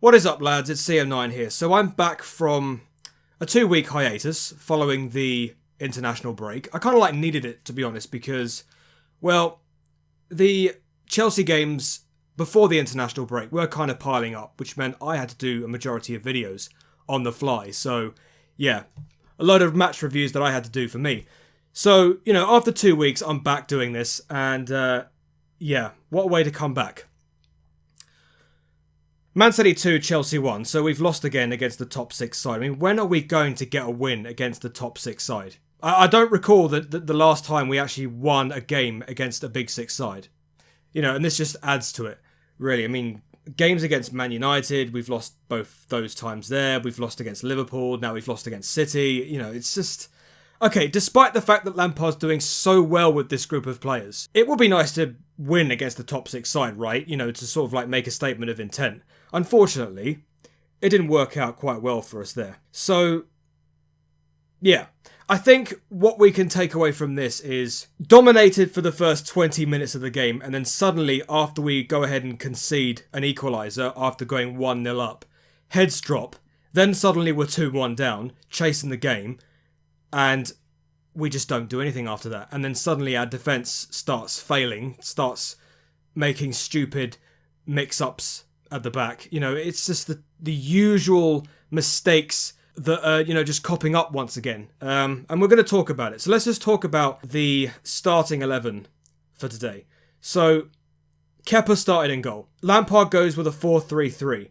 What is up, lads? It's CM9 here. So I'm back from a 2-week hiatus following the international break. I kind of needed it, to be honest, because, well, the Chelsea games before the international break were kind of piling up, which meant I had to do a majority of videos on the fly. So, yeah, a load of match reviews that I had to do for me. So, after 2 weeks, I'm back doing this, and, yeah, what a way to come back. Man City 2, Chelsea 1, so we've lost again against the top 6 side. I mean, when are we going to get a win against the top 6 side? I don't recall that the last time we actually won a game against a big 6 side. And this just adds to it, really. I mean, games against Man United, we've lost both those times there. We've lost against Liverpool, now we've lost against City. It's just... Okay, despite the fact that Lampard's doing so well with this group of players, it would be nice to win against the top 6 side, right? To sort of make a statement of intent. Unfortunately, it didn't work out quite well for us there. So, yeah. I think what we can take away from this is dominated for the first 20 minutes of the game, and then suddenly, after we go ahead and concede an equaliser after going 1-0 up, heads drop, then suddenly we're 2-1 down, chasing the game, and we just don't do anything after that. And then suddenly our defence starts failing, starts making stupid mix-ups at the back. It's just the usual mistakes that are, just copping up once again. And we're going to talk about it. So let's just talk about the starting 11 for today. So Kepa started in goal. Lampard goes with a 4-3-3.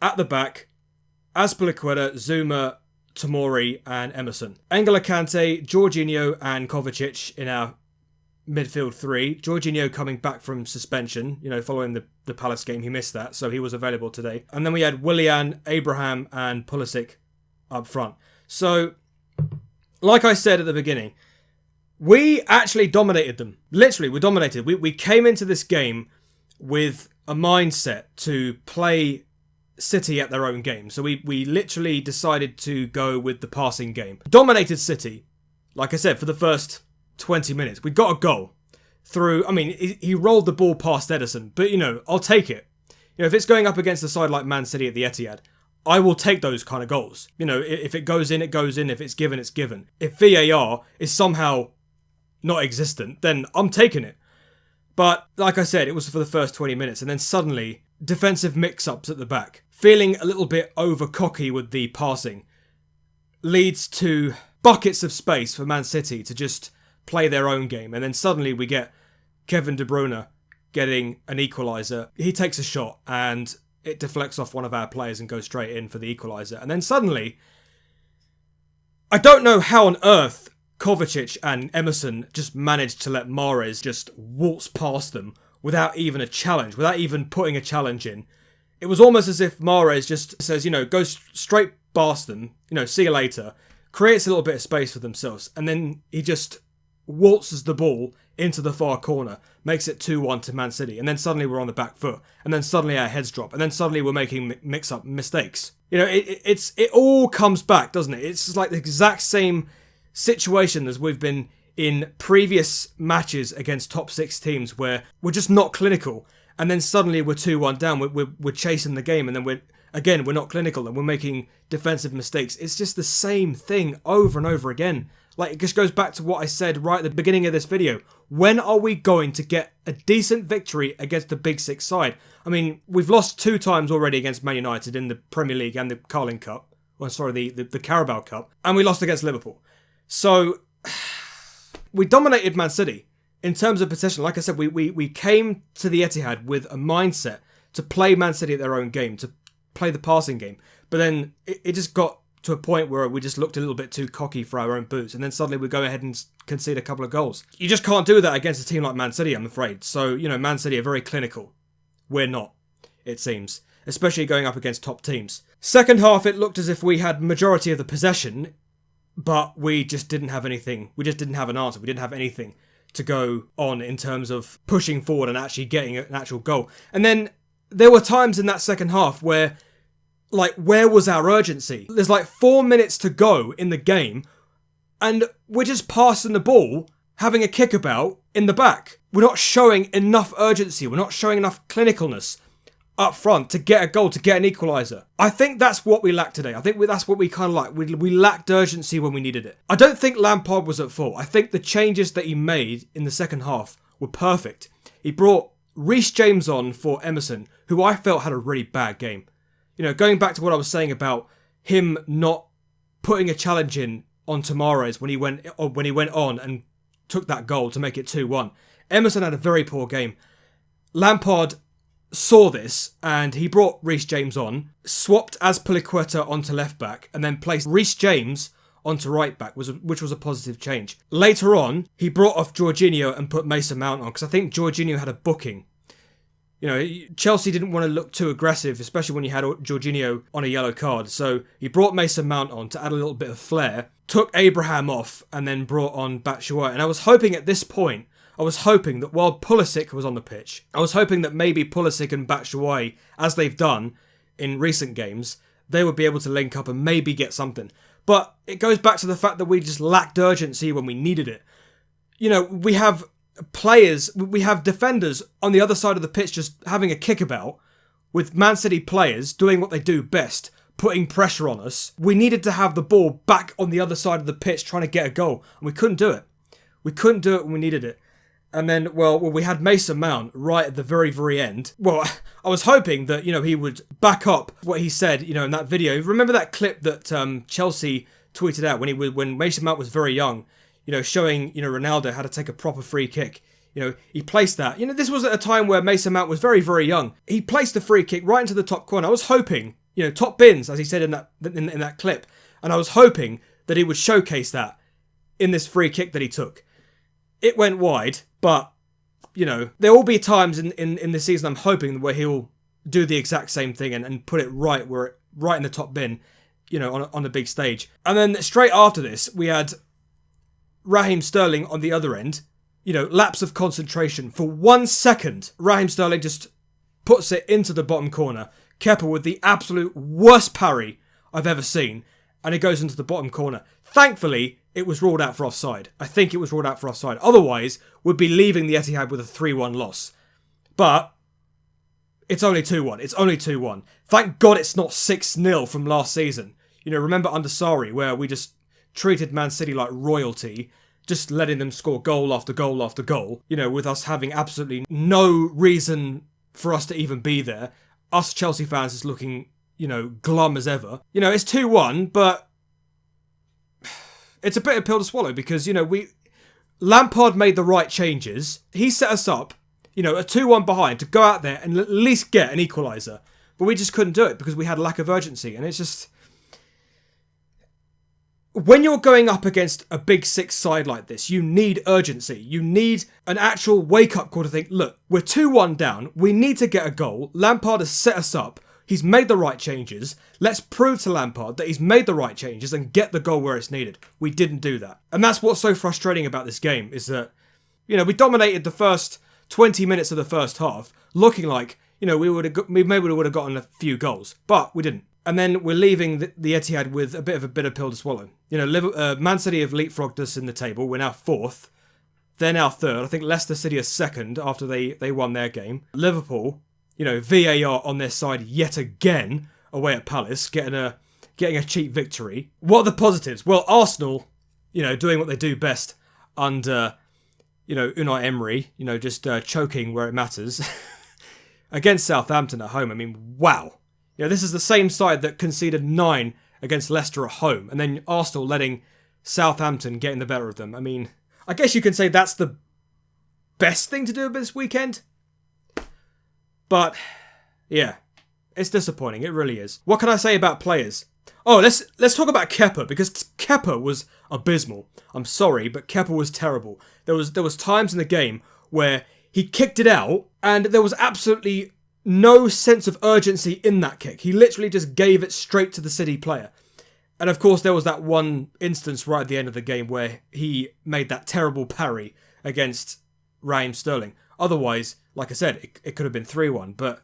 At the back, Azpilicueta, Zuma, Tomori and Emerson. N'Golo Kante, Jorginho and Kovacic in our midfield 3. Jorginho coming back from suspension, following the Palace game. He missed that, so he was available today. And then we had Willian, Abraham and Pulisic up front. So, like I said at the beginning, we actually dominated them. Literally, we dominated. We came into this game with a mindset to play City at their own game. So we literally decided to go with the passing game. Dominated City, like I said, for the first 20 minutes. We got a goal through, he rolled the ball past Ederson, but I'll take it. If it's going up against a side like Man City at the Etihad, I will take those kind of goals. If it goes in, it goes in. If it's given, it's given. If VAR is somehow not existent, then I'm taking it. But like I said, it was for the first 20 minutes, and then suddenly defensive mix-ups at the back, feeling a little bit over cocky with the passing, leads to buckets of space for Man City to just play their own game. And then suddenly we get Kevin De Bruyne getting an equaliser. He takes a shot and it deflects off one of our players and goes straight in for the equaliser. And then suddenly, I don't know how on earth Kovacic and Emerson just managed to let Mahrez just waltz past them without even a challenge, without even putting a challenge in. It was almost as if Mahrez just says, go straight past them, see you later, creates a little bit of space for themselves, and then he just waltzes the ball into the far corner, makes it 2-1 to Man City, and then suddenly we're on the back foot, and then suddenly our heads drop, and then suddenly we're making mix-up mistakes. It all comes back, doesn't it? It's like the exact same situation as we've been in previous matches against top 6 teams where we're just not clinical, and then suddenly we're 2-1 down, we're chasing the game, and then we're not clinical and we're making defensive mistakes. It's just the same thing over and over again. It just goes back to what I said right at the beginning of this video. When are we going to get a decent victory against the big 6 side? We've lost 2 times already against Man United in the Premier League and the Carling Cup. The Carabao Cup. And we lost against Liverpool. So, we dominated Man City in terms of possession. Like I said, we came to the Etihad with a mindset to play Man City at their own game, to play the passing game. But then it just got to a point where we just looked a little bit too cocky for our own boots. And then suddenly we go ahead and concede a couple of goals. You just can't do that against a team like Man City, I'm afraid. So, Man City are very clinical. We're not, it seems. Especially going up against top teams. Second half, it looked as if we had majority of the possession, but we just didn't have anything. We just didn't have an answer. We didn't have anything to go on in terms of pushing forward and actually getting an actual goal. And then there were times in that second half where, where was our urgency? There's 4 minutes to go in the game, and we're just passing the ball, having a kickabout in the back. We're not showing enough urgency. We're not showing enough clinicalness. up front to get a goal, to get an equaliser. I think that's what we lacked today. I think that's what we kind of like. We lacked urgency when we needed it. I don't think Lampard was at fault. I think the changes that he made in the second half were perfect. He brought Reece James on for Emerson, who I felt had a really bad game. You know, going back to what I was saying about him not putting a challenge in on Tamares when he went on and took that goal to make it 2-1. Emerson had a very poor game. Lampard saw this and he brought Reece James on, swapped Azpilicueta onto left back, and then placed Reece James onto right back, which was a positive change. Later on, he brought off Jorginho and put Mason Mount on because I think Jorginho had a booking. You know, Chelsea didn't want to look too aggressive, especially when you had Jorginho on a yellow card. So he brought Mason Mount on to add a little bit of flair, took Abraham off, and then brought on Batshuayi. And I was hoping at this point, that while Pulisic was on the pitch, I was hoping that maybe Pulisic and Batshuayi, as they've done in recent games, they would be able to link up and maybe get something. But it goes back to the fact that we just lacked urgency when we needed it. You know, we have defenders on the other side of the pitch just having a kickabout, with Man City players doing what they do best, putting pressure on us. We needed to have the ball back on the other side of the pitch trying to get a goal, and we couldn't do it. We couldn't do it when we needed it. And then, well, we had Mason Mount right at the very, very end. Well, I was hoping that, you know, he would back up what he said, you know, in that video. Remember that clip that Chelsea tweeted out when Mason Mount was very young, you know, showing, you know, Ronaldo how to take a proper free kick. You know, he placed that. You know, this was at a time where Mason Mount was very, very young. He placed the free kick right into the top corner. I was hoping, you know, top bins, as he said in that clip. And I was hoping that he would showcase that in this free kick that he took. It went wide, but, you know, there will be times in this season I'm hoping where he'll do the exact same thing and put it right in the top bin, you know, on the big stage. And then straight after this, we had Raheem Sterling on the other end. You know, lapse of concentration. For 1 second, Raheem Sterling just puts it into the bottom corner. Kepa with the absolute worst parry I've ever seen. And it goes into the bottom corner. Thankfully, it was ruled out for offside. I think it was ruled out for offside. Otherwise, we'd be leaving the Etihad with a 3-1 loss. But it's only 2-1. It's only 2-1. Thank God it's not 6-0 from last season. You know, remember under Sarri, where we just treated Man City like royalty, just letting them score goal after goal after goal, you know, with us having absolutely no reason for us to even be there. Us Chelsea fans is looking, you know, glum as ever. You know, it's 2-1, but it's a bitter pill to swallow because, you know, Lampard made the right changes. He set us up, you know, a 2-1 behind to go out there and at least get an equaliser. But we just couldn't do it because we had a lack of urgency. And it's just, when you're going up against a big six side like this, you need urgency. You need an actual wake-up call to think, look, we're 2-1 down. We need to get a goal. Lampard has set us up. He's made the right changes. Let's prove to Lampard that he's made the right changes and get the goal where it's needed. We didn't do that. And that's what's so frustrating about this game is that, you know, we dominated the first 20 minutes of the first half, looking like, you know, we maybe would have gotten a few goals, but we didn't. And then we're leaving the Etihad with a bit of a bitter pill to swallow. You know, Man City have leapfrogged us in the table. We're now 4th. They're now 3rd. I think Leicester City are 2nd after they won their game. Liverpool, you know, VAR on their side yet again away at Palace, getting a cheap victory. What are the positives? Well, Arsenal, you know, doing what they do best under, you know, Unai Emery, you know, just choking where it matters. Against Southampton at home, I mean, wow. You know, this is the same side that conceded 9 against Leicester at home, and then Arsenal letting Southampton get in the better of them. I mean, I guess you can say that's the best thing to do this weekend. But, yeah, it's disappointing. It really is. What can I say about players? Oh, let's talk about Kepa, because Kepa was abysmal. I'm sorry, but Kepa was terrible. There was times in the game where he kicked it out, and there was absolutely no sense of urgency in that kick. He literally just gave it straight to the City player. And of course, there was that one instance right at the end of the game where he made that terrible parry against Raheem Sterling. Otherwise, like I said, it could have been 3-1. But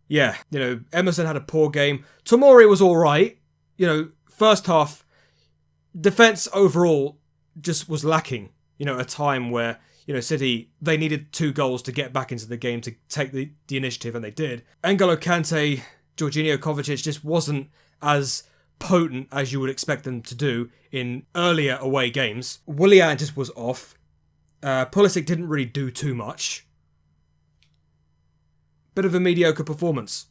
yeah, you know, Emerson had a poor game. Tomori was all right. You know, first half, defence overall just was lacking. You know, a time where, City, they needed 2 goals to get back into the game, to take the initiative, and they did. N'Golo Kante, Jorginho, Kovacic just wasn't as potent as you would expect them to do in earlier away games. Willian just was off. Pulisic didn't really do too much. Bit of a mediocre performance,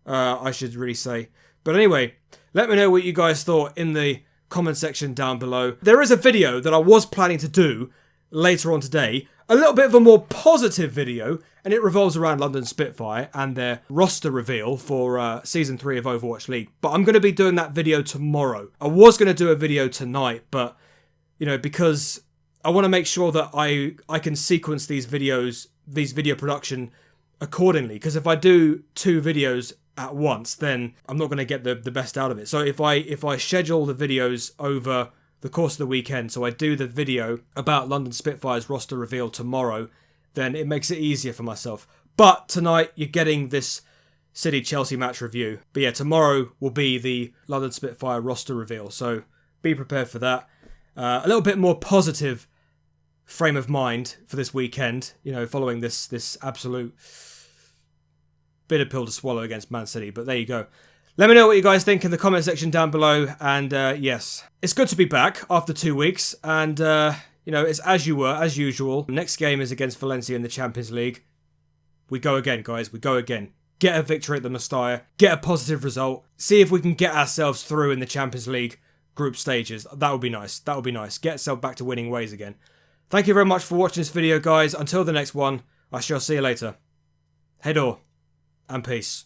I should really say. But anyway, let me know what you guys thought in the comment section down below. There is a video that I was planning to do later on today, a little bit of a more positive video, and it revolves around London Spitfire and their roster reveal for Season 3 of Overwatch League. But I'm going to be doing that video tomorrow. I was going to do a video tonight, but, because I want to make sure that I can sequence these video production accordingly. Because if I do 2 videos at once, then I'm not going to get the best out of it. So if I schedule the videos over the course of the weekend, so I do the video about London Spitfire's roster reveal tomorrow, then it makes it easier for myself. But tonight, you're getting this City-Chelsea match review. But yeah, tomorrow will be the London Spitfire roster reveal, so be prepared for that. A little bit more positive frame of mind for this weekend, following this absolute bitter pill to swallow against Man City. But there you go. Let me know what you guys think in the comment section down below. And yes, it's good to be back after 2 weeks. And, it's as usual. Next game is against Valencia in the Champions League. We go again, guys. We go again. Get a victory at the Mestalla. Get a positive result. See if we can get ourselves through in the Champions League group stages. That would be nice. That would be nice. Get yourself back to winning ways again. Thank you very much for watching this video, guys. Until the next one, I shall see you later. Hedor, and peace.